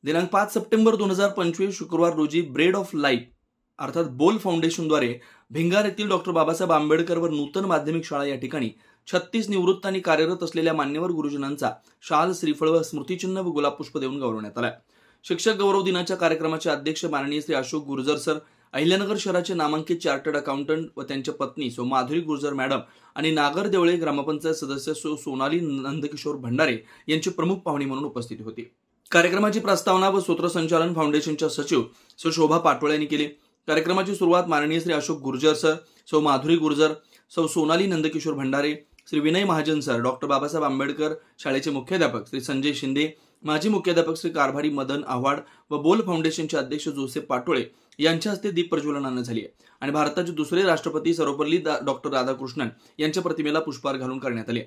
दिनांक 5 सप्टेंबर 2025 शुक्रवार रोजी ब्रेड ऑफ लाईफ अर्थात बोल फाउंडेशनद्वारे भिंगार येथील डॉक्टर बाबासाहेब आंबेडकर व नूतन माध्यमिक शाळा या ठिकाणी 36 निवृत्त आणि कार्यरत असलेल्या मान्यवर गुरुजनांचा शाल, श्रीफळ व स्मृतिचिन्ह व गुलाबपुष्प देऊन गौरवण्यात आला। शिक्षक गौरव दिनाच्या कार्यक्रमाचे अध्यक्ष माननीय श्री अशोक गुर्जर सर, अहिल्यानगर शहराचे नामांकित चार्टर्ड अकाउंटंट व त्यांच्या पत्नी सौ माधुरी गुर्जर मॅडम आणि नागर देवळे ग्रामपंचायत सदस्य सौ सोनाली नंदकिशोर भंडारे यांची प्रमुख पाहुणी म्हणून उपस्थिती होती। कार्यक्रमाची प्रस्तावना व सूत्रसंचालन फाउंडेशनच्या सचिव सौ शोभा पाटोळे यांनी केली। कार्यक्रमाची सुरुवात माननीय श्री अशोक गुर्जर सर, सौ माधुरी गुर्जर, सौ सोनाली नंदकिशोर भंडारे, श्री विनय महाजन सर, डॉक्टर बाबासाहेब आंबेडकर शाळेचे मुख्याध्यापक श्री संजय शिंदे, माजी मुख्याध्यापक श्री कारभारी मदन आव्हाड व बोल फाउंडेशनचे अध्यक्ष जोसेफ पाटोळे यांच्या हस्ते दीप प्रज्वलनानं झाली आणि भारताचे दुसरे राष्ट्रपती सर्वपल्ली डॉक्टर राधाकृष्णन यांच्या प्रतिमेला पुष्पहार घालून करण्यात आले।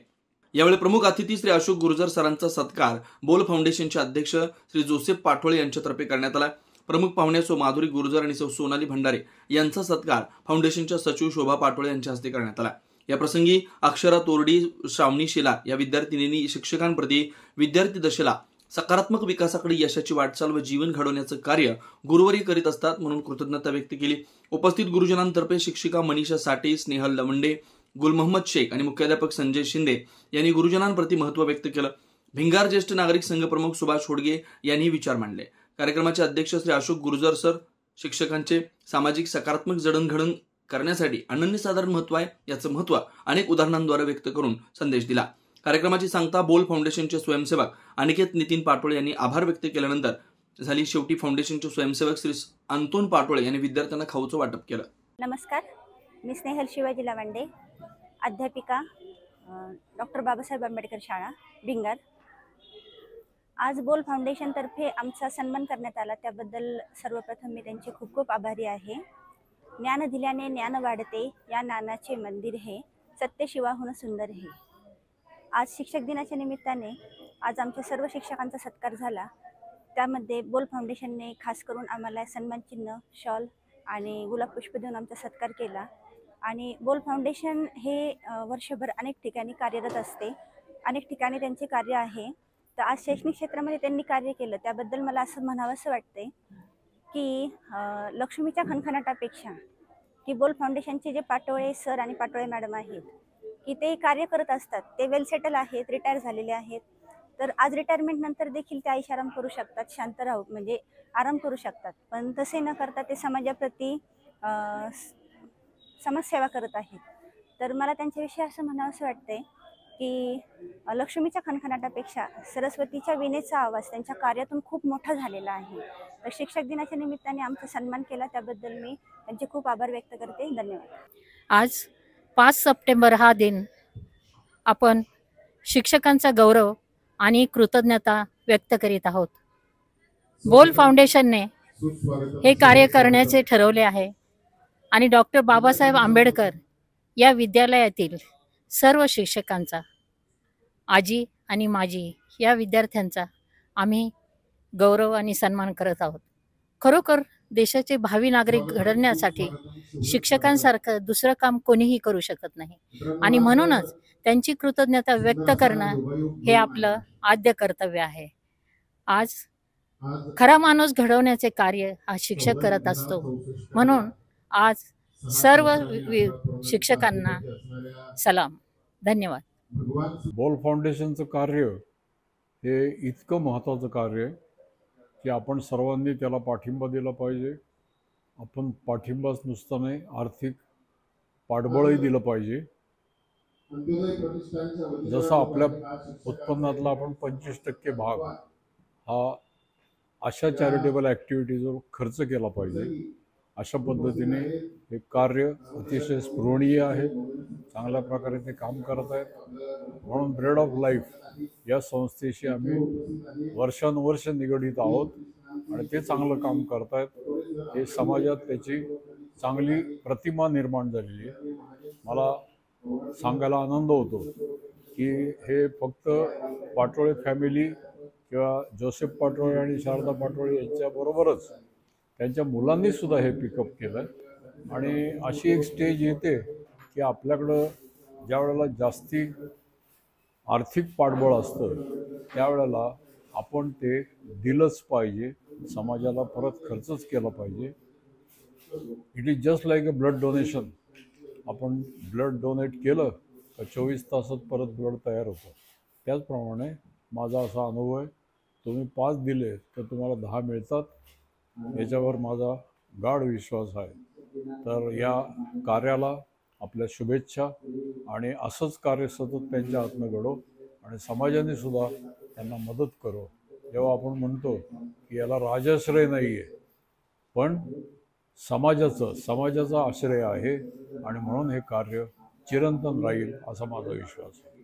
यावेळी प्रमुख अतिथी श्री अशोक गुर्जर सरांचा सत्कार बोल फाउंडेशनचे अध्यक्ष श्री जोसेफ पाटोळे यांच्यातर्फे करण्यात आला। प्रमुख पाहुण्या सौ माधुरी गुर्जर आणि सौ सोनाली भंडारे यांचा सत्कार फाउंडेशनच्या सचिव शोभा पाटोळे यांच्या हस्ते करण्यात आला। या प्रसंगी अक्षरा तोरडी, श्रावणी शेला या विद्यार्थिनींनी शिक्षकांप्रती विद्यार्थी दशेला सकारात्मक विकासाकडे यशाची वाटचाल व जीवन घडवण्याचं कार्य गुरुवारी करीत असतात म्हणून कृतज्ञता व्यक्त केली। उपस्थित गुरुजनांतर्फे शिक्षिका मनीषा साठे, स्नेहल लवंडे, गुल मोहम्मद शेख आणि मुख्याध्यापक संजय शिंदे यांनी गुरुजनांप्रती महत्त्व व्यक्त केलं। भिंगार ज्येष्ठ नागरिक संघ प्रमुख सुभाष होडगे यांनी विचार मांडले। कार्यक्रमाचे अध्यक्ष श्री अशोक गुर्जर सर शिक्षकांचे सामाजिक सकारात्मक जडणघडण करण्यासाठी अनन्यसाधारण महत्त्व आहे याचं महत्त्व अनेक उदाहरणांद्वारे व्यक्त करून संदेश दिला। कार्यक्रमाची सांगता बोल फाउंडेशनचे स्वयंसेवक अनिकेत नितीन पाटोळे यांनी आभार व्यक्त केल्यानंतर झाली। शेवटी फाउंडेशनचे स्वयंसेवक श्री अंतोन पाटोळे यांनी विद्यार्थ्यांना खाऊचं वाटप केलं। नमस्कार, मी स्नेहल शिवाजी लवंडे, अध्यापिका डॉक्टर बाबासाहेब आंबेडकर शाळा भिंगार। आज बोल फाउंडेशन तर्फे आमचा सन्मान करण्यात आला, त्याबद्दल सर्वप्रथम मी त्यांचे खूप खूप आभारी आहे। ज्ञान दिल्याने ज्ञान वाढते, या ज्ञानाचे मंदिर हे, सत्य शिवाहून सुंदर हे। आज शिक्षक दिनाच्या निमित्ताने आज आमच्या सर्व शिक्षकांचा सत्कार झाला। त्यामध्ये बोल फाउंडेशनने खास करून आम्हाला सन्मानचिन्ह, शॉल आणि गुलाबपुष्प देऊन आमचा सत्कार केला। आणि बोल फाउंडेशन हे वर्षभर अनेक ठिकाणी कार्यरत असते, अनेक ठिकाणी त्यांचे कार्य आहे। तर आज शैक्षणिक क्षेत्रामध्ये त्यांनी कार्य केलं, त्याबद्दल मला असं म्हणावंसं वाटते की लक्ष्मीच्या खणखणाटापेक्षा की बोल फाउंडेशनचे जे पाटोळे सर आणि पाटोळे मॅडम आहेत की ते कार्य करत असतात, ते वेल सेटल आहेत, रिटायर झालेले आहेत। तर आज रिटायरमेंट नंतर देखील ते आयुष्य आराम करू शकतात, शांत राहू म्हणजे आराम करू शकतात, पण तसे न करता ते समाजाप्रती समाजसेवा करत आहेत। तर मला त्यांच्याविषयी असं म्हणावंसं वाटतंय की लक्ष्मीच्या खणखणाटापेक्षा सरस्वतीच्या वीणेचा आवाज त्यांच्या कार्यातून खूप मोठा झालेला आहे। तर शिक्षक दिनाच्या निमित्ताने आमचा सन्मान केला, त्याबद्दल मी त्यांचे खूप आभार व्यक्त करते। धन्यवाद। आज 5 सप्टेंबर हा दिन आपण शिक्षकांचा गौरव आणि कृतज्ञता व्यक्त करीत आहोत। बोल फाउंडेशनने हे कार्य करण्याचे ठरवले आहे आणि डॉक्टर बाबासाहेब आंबेडकर या विद्यालयातील सर्व शिक्षकांचा, आजी आणि माजी या विद्यार्थ्यांचा आम्ही गौरव आणि सन्मान करत आहोत। खरोखर देशाचे भावी नागरिक घडवण्यासाठी शिक्षकांसारखं दुसरं काम कोणीही करू शकत नाही आणि म्हणूनच त्यांची कृतज्ञता व्यक्त करणं हे आपलं आद्य कर्तव्य आहे। आज खरा माणूस घडवण्याचे कार्य हा शिक्षक करत असतो, म्हणून आज सर्व शिक्षकांना सलाम, धन्यवाद। बोल फाउंडेशनचं कार्य हे इतकं महत्त्वाचं कार्य आहे की आपण सर्वांनी त्याला पाठिंबा दिला पाहिजे। आपण पाठिंबाच नुसता नाही, आर्थिक पाठबळही दिलं पाहिजे। जसं आपल्या उत्पन्नातला आपण 25% भाग हा अशा चॅरिटेबल ॲक्टिव्हिटीजवर खर्च केला पाहिजे। अशा पद्धतीने हे कार्य अतिशय स्पृहणीय आहे, चांगल्या प्रकारे ते काम करत आहेत। म्हणून ब्रेड ऑफ लाईफ या संस्थेशी आम्ही वर्षानुवर्ष निगडीत आहोत आणि ते चांगलं काम करत आहेत। हे समाजात त्याची चांगली प्रतिमा निर्माण झालेली आहे। मला सांगायला आनंद होतो की हे फक्त पाटोळे फॅमिली किंवा जोसेफ पाटोळे आणि शारदा पाटोळे यांच्याबरोबरच त्यांच्या मुलांनी सुद्धा हे पिकअप केलं आहे। आणि अशी एक स्टेज येते की आपल्याकडं ज्या वेळेला जास्ती आर्थिक पाठबळ असतं त्यावेळेला आपण ते दिलंच पाहिजे, समाजाला परत खर्चच केला पाहिजे. It is just like a blood donation. आपण ब्लड डोनेट केलं का 24 तासात परत ब्लड तयार होतं. त्याचप्रमाणे माझा असा अनुभव आहे, तुम्ही 5 दिले तर तुम्हाला 10 मिळतात, याच्यावर माझा गाढ विश्वास आहे. तर या कार्याला आपल्या शुभेच्छा, आणि असंच कार्य सतत त्यांच्या हातनं घडो आणि समाजाने सुद्धा त्यांना मदत करो. जेव्हा आपण म्हणतो की याला राजाश्रय नाही आहे, पण समाजाचा आश्रय आहे, आणि म्हणून हे कार्य चिरंतन राहील असा माझा विश्वास आहे.